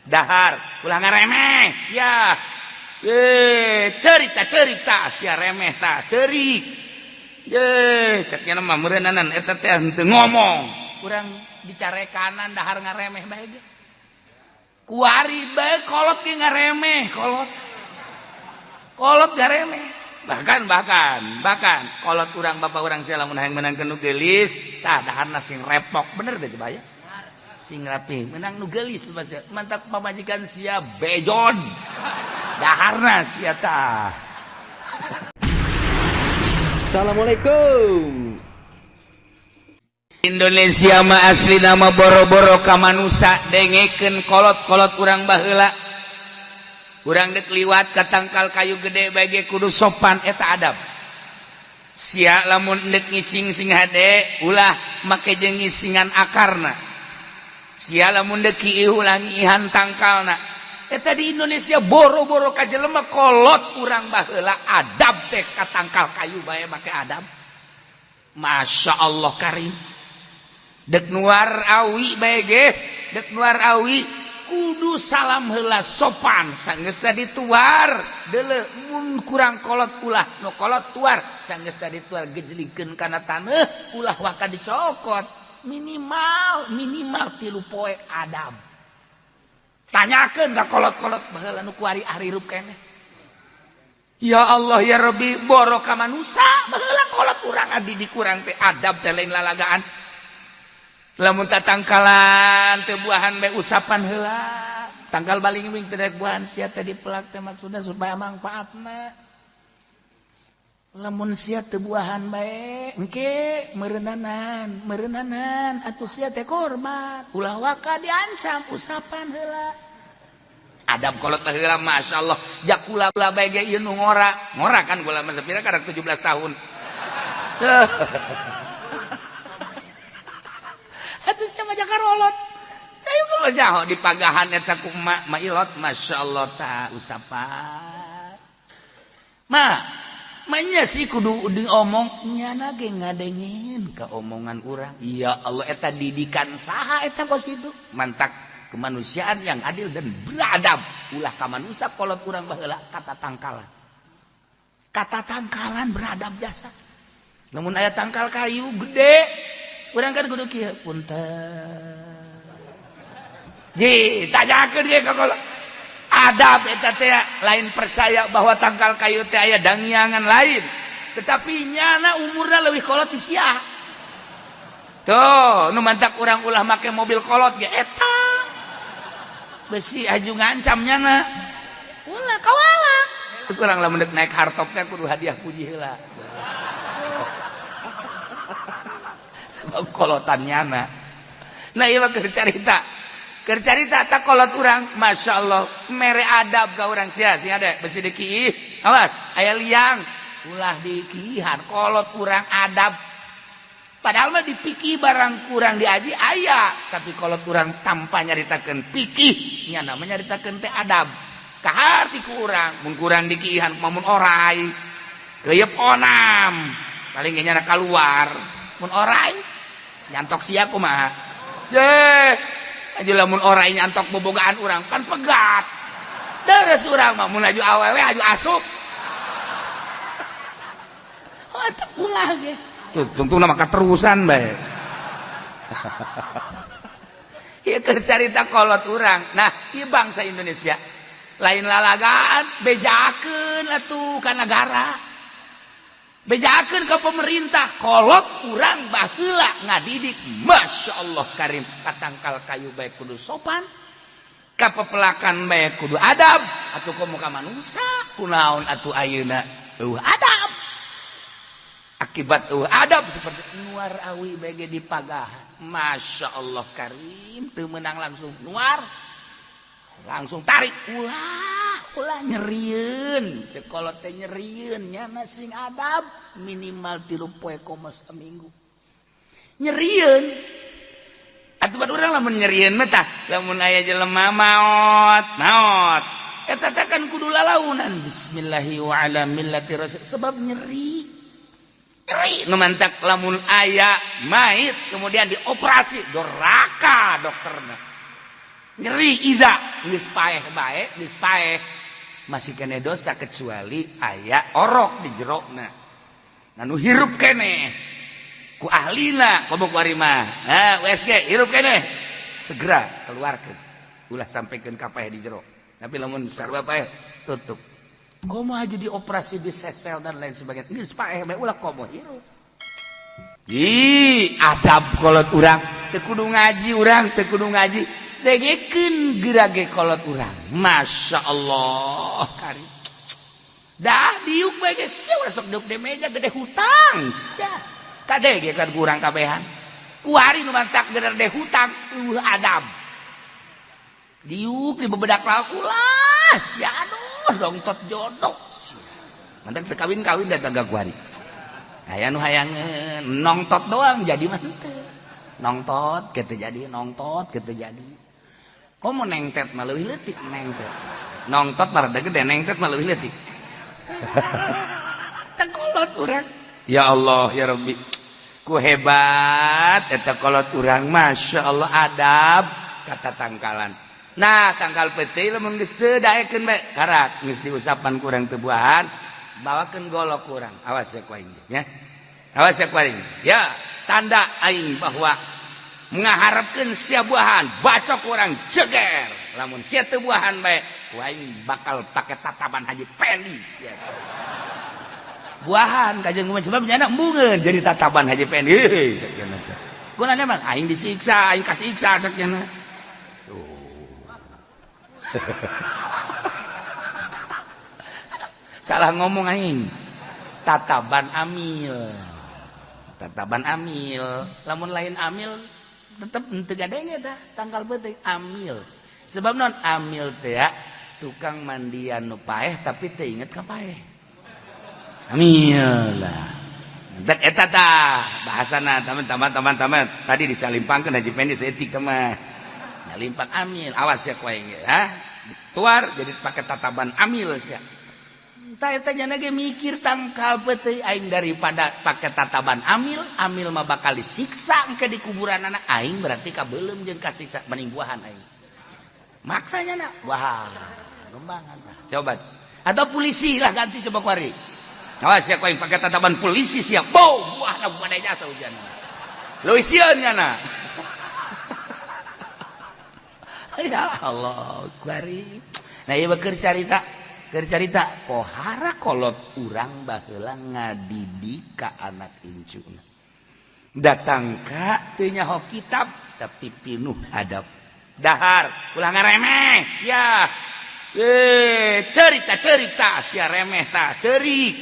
dahar ulah ngaremeh sia cerita sia remeh tak cerik ceknya nama merenanan eta teh henteu ngomong urang dicare kanan dahar ngaremeh bae ge kuari bae kolot ge ngaremeh kolot ngaremeh bahkan kolot urang bapak urang sia lamun hayang menangkeun nu geulis tah daharna sing repok bener teh coba ya sing rapi menang nu geulis mantap pamajikan sia bejon daharna sia tah. Assalamualaikum. Indonesia mah asli nama boro-boro ka manusia dengekeun kolot-kolot urang baheula urang dek liwat ka tangkal kayu gede bage kudu sopan eta adab sia lamun dek ngising sing hade ulah make jeung ngisingan akarna sia lamun dek kieu ulah ngihan tangkalna eta di Indonesia boro-boro ka jelema kolot urang baheula adab teh ka tangkal kayu bae make adab Masya Allah karim dek nuar awi bae ge dek nuar awi kudu salam heula sopan sanggeus dituar deuleu mun kurang kolot ulah nu kolot tuar sanggeus dituar gejlikeun kana taneuh ulah waka dicokot minimal 3 poe adab tanyakeun ka kolot-kolot baheula nu kuari arirup keneh ya Allah ya Rabbi boro ka manusia baheula kolot urang abdi di kurang teh adab teh lain lalagaan lamun tatangkalan teu buahan bae usapan heula tangkal baling-baling teh buahan sia teh dipelak teh maksudna supaya mangpaatna lamun sia teu buahan bae engke meureunnanan atuh sia teh korban ulah waka diancam usapan heula adab kolot baheula masyaallah jak kula bae ge ieu nu ngora kan kula mah sapira karek 17 tahun atuh sia mah jakarolot ayo kalau jaho di pagahan eta ku mailot masyaallah ta usapan manya sih kudu diomong nyana ge ngadengin ka omongan urang ya Allah eta didikan saha eta kos kitu mantak kemanusiaan yang adil dan beradab ulah ka manusia kolot urang baheula kata tangkalan beradab jasa namun aya tangkal kayu gede urang kan kudu kieu punten tanyakeun ge ka kolot adab eta teh lain percaya bahwa tangkal kayu teh aya dangiangan lain tetapi nyana umurna leuwih kolot ti sia tuh nu mantak urang ulah make mobil kolot ge eta besi aju ngancam nyana ulah kawala terus urang lamun deuk naik hardtop teh kudu hadiah puji heula sebab kolotan nyana nah ieu mah keur carita tak kolot urang Masya Allah mere adab ka urang sia sing ada besi dikiih awas aya liang ulah dikiihan kolot urang adab padahal mah dipikih barang kurang diaji aya tapi kolot urang tanpa nyaritakeun pikih nya namanya nyaritakeun teh adab kaharti ku urang mun kurang dikiihan mun orai geuyeub onam paling ge nyana kaluar mun orai nyantok sia kumaha aja lamun orai nyantok bobogaan urang kan pegat deres urang mah mun aju awewe aju asup eta ulah ge tuh tungtung nama katerusan bae ieu keur carita kolot urang nah ieu bangsa Indonesia lain lalagaan bejakeun atuh ka negara bejakeun ka pemerintah kolot urang baheula ngadidik Masya Allah karim katangkal kayu bae kudu sopan ka pepelakan bae kudu adab atuh komo ka manusia kunaon atuh ayeuna adab akibat adab seperti nuar awi bae ge dipagahan Masya Allah karim teu meunang langsung nuar langsung tarik ulah nyerieun cekolot teh nyerieun nyana sing adab minimal 3 poe koma saminggu nyerieun atuh bad urang lamun nyerieun mah tah lamun aya jelema maot eta teh kan kudu lalaunan bismillahi wa ala millati rasul sebab nyeri nu mantak lamun aya mait kemudian dioperasi doraka dokterna nyeri iza geus paeh bae geus paeh masih kene dosa kecuali aya orok di jerona anu hirup kene ku ahlina komo kuari mah USG hirup kene segera keluarkeun ulah sampaikeun ka paeh di jero tapi lamun sarua paeh tutup komo aja dioperasi di sesel dan lain sebagainya geus paeh bae ulah komo hirup adab kolot urang teu kudu ngaji urang teu kudu ngaji dengekeun gerage kolot urang masya Allah kari dah diuk bae geus sia urang sok deuk di meja gede hutang sia kadege kan kurang kabehan kuari nu mantak geder de hutang adab diuk di bebedak lakulas ya aduh dongtot jodoh sia mantak teu kawin-kawin da tangga kuari aya nu hayangeun nongtot doang jadi mah henteu nongtot kitu jadi nongtot kitu jadi komo nengtet mah leuwih leutik nengtet nongtot mah rada gede nengtet mah leuwih leutik kolot urang ya Allah ya Rabbi ku hebat eta kolot urang masya Allah adab kata tangkalan nah tangkal peuting lamun geus teu daekeun bae karak geus diusapan kurang teu buahan bawakeun golok kurang awas ya ku aing ya awas ya ku aing ya tanda aing bahwa mengharapkan sia buahan bacok orang jeger lamun sia teu buahan bae ku aing bakal pake tataban Haji Pendi sia buahan kajeng kumaha sebab nyana embungeun jadi tataban Haji Pendi sakjana gunana mah aing disiksa aing kasiksa sakjana salah ngomong aing tataban amil lamun lain amil tetep henteu gadenge tah tangkal peuting amil sebab non amil teh ya tukang mandian nu paeh tapi teu inget ka paeh amil lah entek eta tah bahasana teman-teman tadi disalimpangkeun Haji Pendi seetik mah nyalimpang amil awas ya ku aing ya tuar jadi pakai tataban amil sia tah eta nya ge mikir tangkal peuting aing daripada pakai tataban amil mah bakal disiksa engke di kuburan anak aing berarti kabeulem jeung kasiksa mending buahan aing maksanya na wah gembangan tah coba atau polisi lah ganti coba kuari awas ya ku aing pakai tataban polisi sia buahna bukan jasa hujan leuwih sieun nya ya Allah kuari nah ieu keur carita pohara kolot urang baheula ngadidik ka anak incuna datang ka teu nyaho kitab tapi pinuh adab dahar ulah ngaremeh sia cerita sia remeh tah ceurik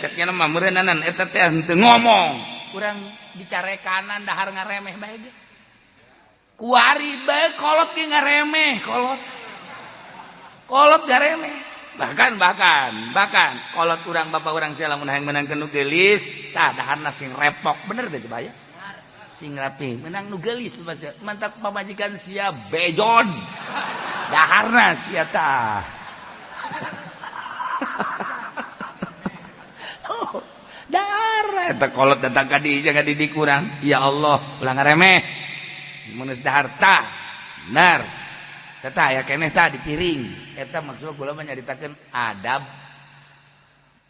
cek nya mah meureunanan eta teh henteu ngomong urang dicarekanan dahar ngaremeh bae ge kuari bae kolot ge ngaremeh kolot garemeh bahkan kolot urang bapak urang sia lamun hayang menangkeun nu geulis tah daharna sing repok bener teh coba ya sing rapi menang nu geulis mantap pamajikan sia bejon daharna sia tah dahar eta kolot datang ka dieu jaga didik urang ya Allah ulah ngaremeh mun geus dahar tah bener eta aya keneh tah di piring eta maksudna kula mah nyaritakeun adab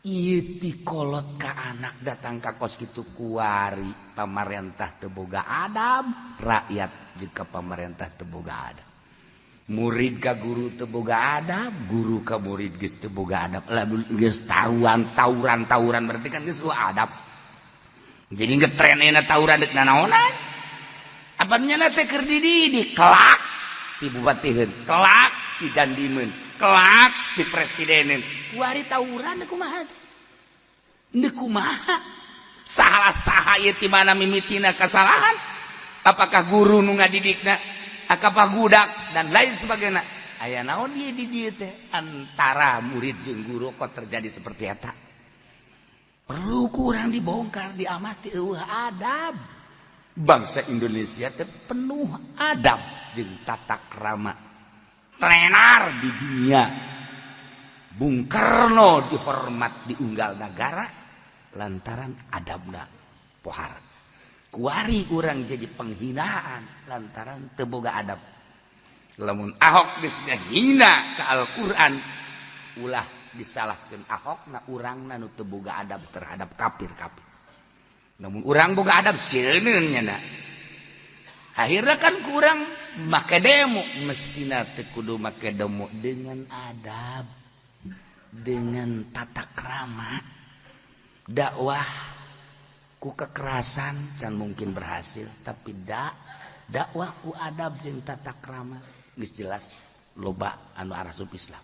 ieu ti kolot ka anak datang ka kos kitu kuari pamarentah teu boga adab rakyat jeung ka pamarentah teu boga adab murid ka guru teu boga adab guru ka murid geus teu boga adab lamun geus tawuran berarti kan geus adab jadi ngetren euna tawuran deuk nanaonan apanya teh keur dididik kelak di bupatieun kelak di dandimeun kelak di presidenin kuari tawuran kumaha teh kumaha salah ieu ti mana mimitina kasalahan apakah guru nu ngadidikna apakah budak dan lain sebagainya aya naon ieu di dieu teh antara murid jeung guru kok terjadi seperti eta perlu kurang dibongkar diamati eueuh adab bangsa Indonesia teh penuh adab jeung tata krama tenar di dunia Bung Karno dihormat diunggal negara lantaran adabna pohara kuari urang jadi penghinaan lantaran teu boga adab lamun Ahok geus ngahina ka Al-Qur'an ulah disalahkeun Ahokna urangna nu teu boga adab terhadap kafir-kafir. Namun urang boga adab sieuneuun nya na. Akhirna kan kurang make demo mestina teu kudu make demo dengan adab, dengan tata krama. Dakwah ku kekerasan can mungkin berhasil, tapi dakwah ku adab jeung tata krama geus jelas loba anu arasup Islam.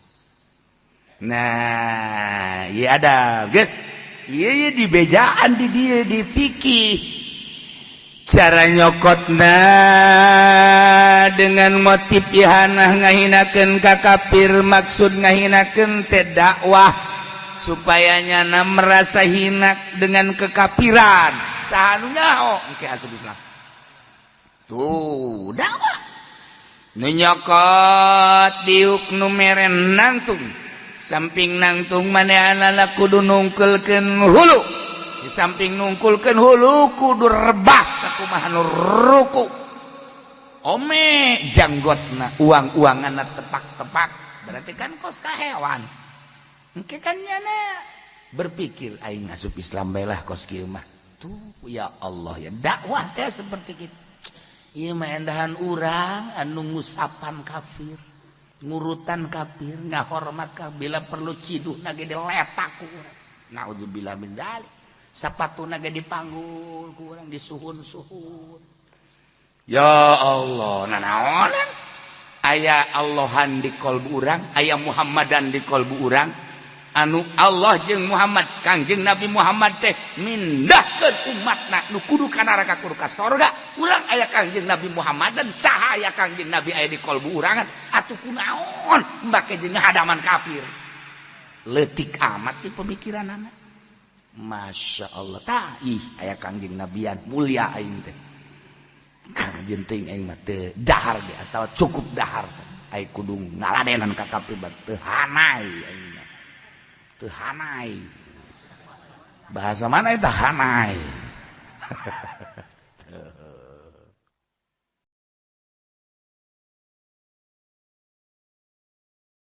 Nah, iya ada, guys. Iya di bejaan di dia di fikih. Cara nyokotna dengan motif ihanah ngahinakeun ka kafir, maksud ngahinakeun teh dakwah supaya nyana merasa hina dengan kekafiran. Saha nu nyaho engke asup Islam. Tuh, dakwah. Nu nyokot diuk nu meren nangtung. Samping nangtung manehanana kudu nungkulkeun hulu. Di samping nungkulkeun hulu kudu rebah sakumaha nu ruku. Ome janggotna uang-uanganna tepak-tepak. Berarti kan kos ka hewan. Engke kan nyana berpikir aing asup Islam bae lah kos kieu mah. Tuh ya Allah ya dakwah teh seperti kitu. Ieu mah endahan urang anu ngusapan kafir. Ngurutan kafir, ngahormat kafir, bila perlu ciduh nage diletak ku urang. Naudzubillah min dzalik. Sapatuna ge dipanggul ku urang, disuhun-suhun. Ya Allah, nanaonan? Aya Allahan di kolbu urang, aya Muhammadan di kolbu urang. Anu Allah jeung Muhammad, Kangjeng Nabi Muhammad teh mindahkeun umatna nu kudu ka neraka kudu ka sorga. Urang aya Kangjeng Nabi Muhammad dan cahaya Kangjeng Nabi aya di kolbu urangan atuh kunaon make jeung hadaman kafir. Leutik amat sih pemikiranana. Masya Allah tah ih aya Kangjeng Nabian mulia aing teh. Kangjeng teuing aing mah teu dahar ge atawa cukup dahar aing kudu ngaladenan ka kafir teu hanai aing. Hanai bahasa mana itu hanai